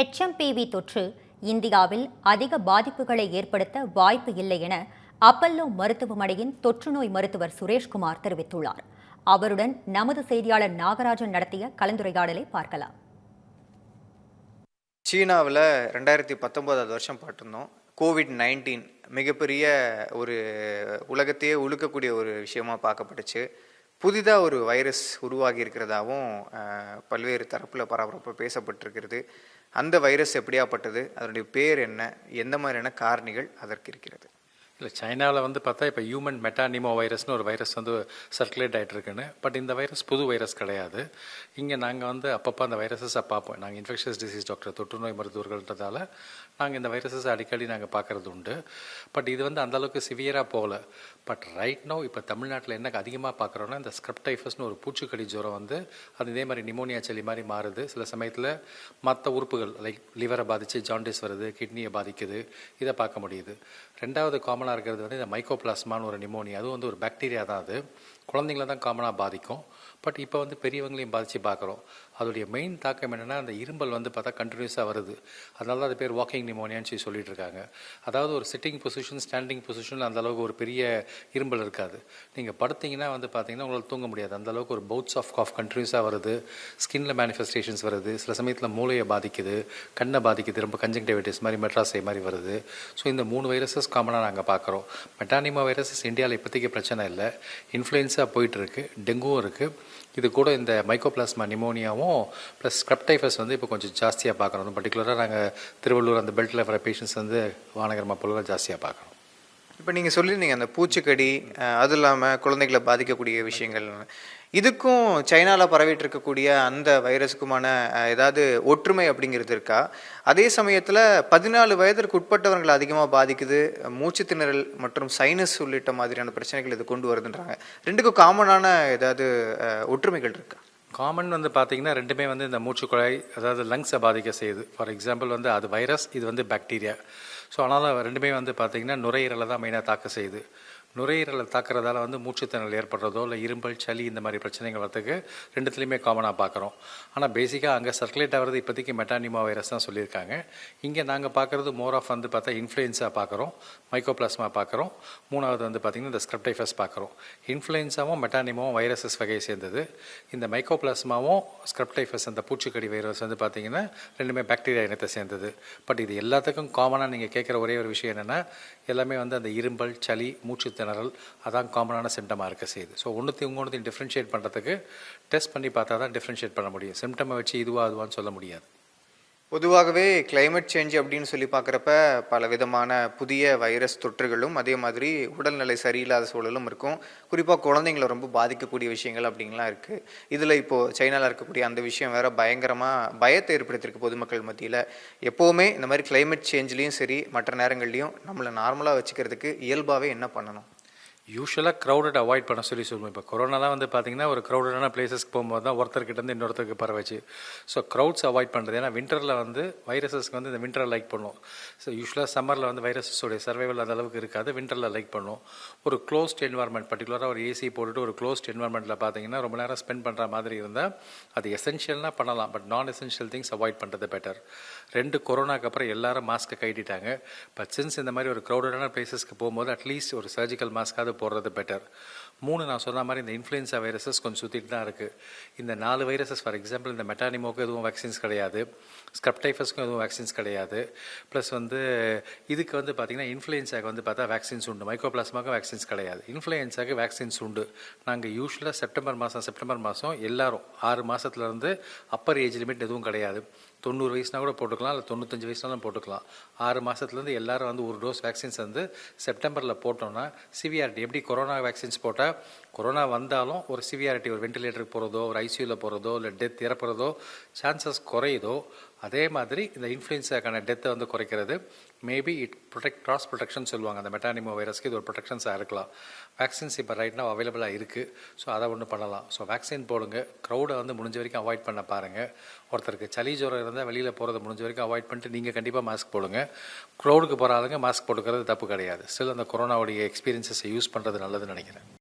HMPV தொற்று இந்தியாவில் அதிக பாதிப்புகளை ஏற்படுத்த வாய்ப்பு இல்லை என அப்பல்லோ மருத்துவமனையின் தொற்றுநோய் மருத்துவர் சுரேஷ்குமார் தெரிவித்துள்ளார். அவருடன் நமது செய்தியாளர் நாகராஜன் நடத்திய கலந்துரையாடலை பார்க்கலாம். சீனாவில் 2019 வருஷம் பார்த்துருந்தோம். COVID-19 மிகப்பெரிய ஒரு உலகத்தையே உழுக்கக்கூடிய ஒரு விஷயமா பார்க்கப்பட்டுச்சு. புதிதாக ஒரு வைரஸ் உருவாகி இருக்கிறதாவும் பல்வேறு தரப்பில் பரபரப்பாக பேசப்பட்டிருக்கிறது. அந்த வைரஸ் எப்படியாப்பட்டது, அதனுடைய பேர் என்ன, எந்த மாதிரியான காரணிகள் அதற்கு இருக்கிறது? இல்லை, சைனாவில் பார்த்தா இப்போ ஹியூமன் மெட்டானிமோ வைரஸ்னு ஒரு வைரஸ் சர்க்குலேட் ஆகிட்டு இருக்குன்னு. பட் இந்த வைரஸ் புது வைரஸ் கிடையாது. இங்கே நாங்கள் அப்பப்போ அந்த வைரஸஸை பார்ப்போம். நாங்கள் இன்ஃபெக்ஷஸ் டிசீஸ் டாக்டர், தொற்றுநோய் மருத்துவர்கள்ன்றதால நாங்கள் இந்த வைரஸஸை அடிக்கடி நாங்கள் பார்க்குறது உண்டு. பட் இது அந்தளவுக்கு சிவியராக போகல. பட் ரைட் நோ இப்போ தமிழ்நாட்டில் என்ன அதிகமாக பார்க்குறோன்னா, இந்த ஸ்க்ரப்டைஃபஸ்னு ஒரு பூச்சிக்கடி ஜுரம் அது இதே மாதிரி நிமோனியா சளி மாதிரி மாறுது. சில சமயத்தில் மற்ற உறுப்புகள் லைக் லிவரை பாதித்து ஜாண்டிஸ் வருது, கிட்னியை பாதிக்குது, இதை பார்க்க முடியுது. ரெண்டாவது காமனாக இருக்கிறது இந்த மைக்கோபிளாஸ்மான்னு ஒரு நிமோனியா. அது ஒரு பாக்டீரியா தான். அது குழந்தைங்கள தான் காமனாக பாதிக்கும். பட் இப்போ பெரியவங்களையும் பாதித்து பார்க்குறோம். அதோடைய மெயின் தாக்கம் என்னென்னா, அந்த இரும்பல் பார்த்தா கண்டினியூஸாக வருது. அதனால தான் அது பேர் வாக்கிங் நிமோனியான்னு சொல்லிட்டு இருக்காங்க. அதாவது ஒரு சிட்டிங் பொசிஷன், ஸ்டாண்டிங் பொசிஷனில் அந்தளவுக்கு ஒரு பெரிய இரும்பல் இருக்காது. நீங்கள் படுத்திங்கன்னா பார்த்தீங்கன்னா உங்களால் தூங்க முடியாது. அந்தளவுக்கு ஒரு பவுட்ஸ் ஆஃப் காஃப் கண்டினியூஸாக வருது. ஸ்கின்ல மேனிஃபெஸ்டேஷன்ஸ் வருது. சில சமயத்தில் மூளையை பாதிக்குது, கண்ணை பாதிக்குது, ரொம்ப கன்ஜங்டிவைட்டிஸ் மாதிரி மெட்ராஸை மாதிரி வருது. ஸோ இந்த 3 வைரஸஸ் காமனாக நாங்கள் பார்க்குறோம். மெட்டானிமோ வைரஸஸ் இந்தியாவில் இப்போதைக்கு பிரச்சனை இல்லை. இன்ஃப்ளூயன்ஸாக போயிட்டுருக்கு, டெங்குவும் இருக்குது. இது கூட இந்த மைக்கோபிளாஸ்மா நிமோனியாவும் ப்ளஸ் ஸ்க்ரப்டைஃபஸ் இப்போ கொஞ்சம் ஜாஸ்தியாக பார்க்குறோம். பர்டிகுலராக நாங்கள் திருவள்ளூர் அந்த பெல்ட்டில் வர பேஷண்ட்ஸ் வானகர் மாப்பொருளாக ஜாஸ்தியாக பார்க்குறோம். இப்போ நீங்கள் சொல்லியிருந்தீங்க அந்த பூச்சிக்கடி, அது இல்லாமல் குழந்தைகளை பாதிக்கக்கூடிய விஷயங்கள், இதுக்கும் சைனாவில் பரவிட்டு இருக்கக்கூடிய அந்த வைரஸுக்குமான ஏதாவது ஒற்றுமை அப்படிங்கிறது இருக்கா? அதே சமயத்தில் 14 வயதிற்கு உட்பட்டவர்கள் அதிகமாக பாதிக்குது, மூச்சு திணறல் மற்றும் சைனஸ் உள்ளிட்ட மாதிரியான பிரச்சனைகள் இது கொண்டு வருதுன்றாங்க. ரெண்டுக்கும் காமனான ஏதாவது ஒற்றுமைகள் இருக்கா? காமன் பார்த்தீங்கன்னா ரெண்டுமே இந்த மூச்சுக்குழாய், அதாவது லங்ஸை பாதிக்க செய்யுது. ஃபார் எக்ஸாம்பிள் அது வைரஸ், இது பாக்டீரியா. ஸோ அதனால் ரெண்டுமே பார்த்தீங்கன்னா நுரையீரலை தான் மெயினாக தாக்க செய்யுது. நுரையீரலை தாக்குறதால மூச்சுத்திணறல் ஏற்படுறதோ இல்லை இரும்பல், சளி இந்த மாதிரி பிரச்சனைகள் வரதுக்கு ரெண்டுத்துலேயுமே காமனாக பார்க்குறோம். ஆனால் பேசிக்காக அங்கே சர்க்குலேட் ஆகிறது இப்போதைக்கு மெட்டானிமோ வைரஸ் தான் சொல்லியிருக்காங்க. இங்கே நாங்கள் பார்க்குறது மோர் ஆஃப் பார்த்தா இன்ஃப்ளூயன்ஸா பார்க்குறோம், மைக்கோபிளாஸ்மா பார்க்குறோம், மூணாவது பார்த்திங்கன்னா இந்த ஸ்க்ரப்டைஃபஸ் பார்க்குறோம். இன்ஃப்ளூயன்ஸாவும் மெட்டானிமோவும் வைரஸஸ் வகையை சேர்ந்தது. இந்த மைக்கோபிளாஸ்மாவும் ஸ்க்ரப்டைஃபஸ் அந்த பூச்சிக்கடி வைரஸ் பார்த்திங்கன்னா ரெண்டுமே பாக்டீரியா இனத்தை சேர்ந்தது. பட் இது எல்லாத்துக்கும் காமனாக நீங்கள் கேட்குற ஒரே ஒரு விஷயம் என்னென்னா, எல்லாமே அந்த இரும்பல், சளி, மூச்சு திணறல் அதான் காமனான சிம்டமாக இருக்க செய்யுது. ஸோ ஒன்றுத்தையும் டிஃப்ரென்ஷியேட் பண்ணுறதுக்கு டெஸ்ட் பண்ணி பார்த்தா தான் டிஃப்ரென்ஷியேட் பண்ண முடியும். சிம்டமை வச்சு அதுவான்னு சொல்ல முடியாது. பொதுவாகவே கிளைமேட் சேஞ்ச் அப்படின்னு சொல்லி பார்க்குறப்ப பல விதமான புதிய வைரஸ் தொற்றுகளும் அதே மாதிரி உடல்நிலை சரியில்லாத சூழலும் இருக்கும். குறிப்பாக குழந்தைங்களை ரொம்ப பாதிக்கக்கூடிய விஷயங்கள் அப்படின்லாம் இருக்குது. இதில் இப்போது சைனாவில் இருக்கக்கூடிய அந்த விஷயம் வேறு பயங்கரமாக பயத்தை ஏற்படுத்தியிருக்கு பொதுமக்கள் மத்தியில். எப்போவுமே இந்த மாதிரி கிளைமேட் சேஞ்ச்லேயும் சரி மற்ற நேரங்கள்லையும் நம்மளை நார்மலாக வச்சுக்கிறதுக்கு இயல்பாகவே என்ன பண்ணணும்? யூஸ்வலாக க்ரௌடட் அவாய்ட் பண்ண சொல்லுவோம். இப்போ கொரோனாலாம் பார்த்தீங்கன்னா ஒரு க்ரௌடடான பிளேசஸ்க்கு போகும்போது தான் ஒருத்தர்கிட்ட இன்னொருத்தருக்கு பரவச்சு. ஸோ க்ரௌட்ஸ் அவாய்ட் பண்ணுறது. ஏன்னா விண்டரில் வைரஸஸ்க்கு இந்த விண்டரை லைக் பண்ணும். ஸோ யூஸ்வலாக சம்மரில் வைரஸஸோடைய சர்வைவல் அந்த அளவுக்கு இருக்காது, விண்டரில் லைக் பண்ணும். ஒரு க்ளோஸ்ட் என்வாயர்மெண்ட், பர்டிகுலராக ஒரு ஏசி போட்டுட்டு ஒரு க்ளோஸ்ட் என்வாயர்மெண்ட்டில் பார்த்தீங்கன்னா ரொம்ப நேரம் ஸ்பெண்ட் பண்ணுற மாதிரி இருந்தால் அது எசென்ஷியல்னா பண்ணலாம். பட் நான் எசென்ஷியல் திங்ஸ் அவாய்ட் பண்ணுறது பெட்டர். 2 கொரோனாக்கு அப்புறம் எல்லாரும் மாஸ்க்கை கைட்டிட்டாங்க. பட் சின்ஸ் இந்த மாதிரி ஒரு க்ரௌடடான பிளேசஸ்க்கு போகும்போது அட்லீஸ்ட் ஒரு சர்ஜிக்கல் மாஸ்க்காவது போடுறது பெட்டர். 3 நான் சொன்ன மாதிரி இந்த இன்ஃப்ளூயன்ஸா வைரஸஸ் கொஞ்சம் சுற்றிட்டு தான் இருக்குது. இந்த 4 வைரஸஸ் ஃபார் எக்ஸாம்பிள் இந்த மெட்டானிமோக்கு எதுவும் வேக்சின்ஸ் கிடையாது, ஸ்க்ரப்டைஃபஸ்க்கும் எதுவும் வேக்சின்ஸ் கிடையாது. ப்ளஸ் இதுக்கு பார்த்தீங்கன்னா இன்ஃப்ளூயன்ஸாக்கு பார்த்தா வேக்சின்ஸ் உண்டு, மைக்கோபிளாஸ்மாவுக்கு வேக்சின்ஸ் கிடையாது. இன்ஃப்ளூயன்ஸாக்கு வேக்சின்ஸ் உண்டு. நாங்கள் யூஸ்வலாக செப்டம்பர் மாதம் எல்லாரும் 6 மாதத்துலேருந்து அப்பர் ஏஜ் லிமிட் எதுவும் கிடையாது. 90 வயசுனா கூட போட்டுக்கலாம், இல்லை 95 வயசுனாலும் போட்டுக்கலாம். 6 மாதத்துலேருந்து எல்லாரும் ஒரு டோஸ் வேக்சின்ஸ் செப்டம்பரில் போட்டோம்னா சிவியாரிட்டி எப்படி கொரோனா வேக்சின்ஸ் போட்டால் கொரோனா வந்தாலும் ஒரு சிவியாரிட்டி, ஒரு வென்டிலேட்டருக்கு போகிறதோ, ஒரு ஐசியூவில் போகிறதோ, இல்லை டெத் இறப்புறதோ சான்சஸ் குறையுதோ, அதே மாதிரி இந்த இன்ஃப்ளூயன்ஸாக்கான டெத்தை குறைக்கிறது. மேபி இட் கிராஸ் ப்ரொடெக்ஷன் சொல்லுவாங்க. அந்த மெட்டானிமோ வைரஸ்க்கு இது ஒரு ப்ரொடெக்ஷன்ஸாக இருக்கலாம். வேக்சின்ஸ் இப்போ ரைட் நவ் அவைலபிளாக இருக்குது. ஸோ அதை ஒன்று பண்ணலாம். ஸோ வேக்சின் போடுங்க. க்ரௌடை முடிஞ்ச வரைக்கும் அவாய்ட் பண்ண பாருங்கள். ஒருத்தருக்கு சளி ஜுரம் இருந்தால் வெளியில் போகிறத முடிஞ்ச வரைக்கும் அவாய்ட் பண்ணிட்டு நீங்கள் கண்டிப்பாக மாஸ்க் போடுங்க. க்ரௌடுக்கு போகிற ஆளுங்க மாஸ்க் போட்டுக்கிறது தப்பு கிடையாது. ஸ்டில் அந்த கொரோனாவுடைய எக்ஸ்பீரியன்ஸஸை யூஸ் பண்ணுறது நல்லதுன்னு நினைக்கிறேன்.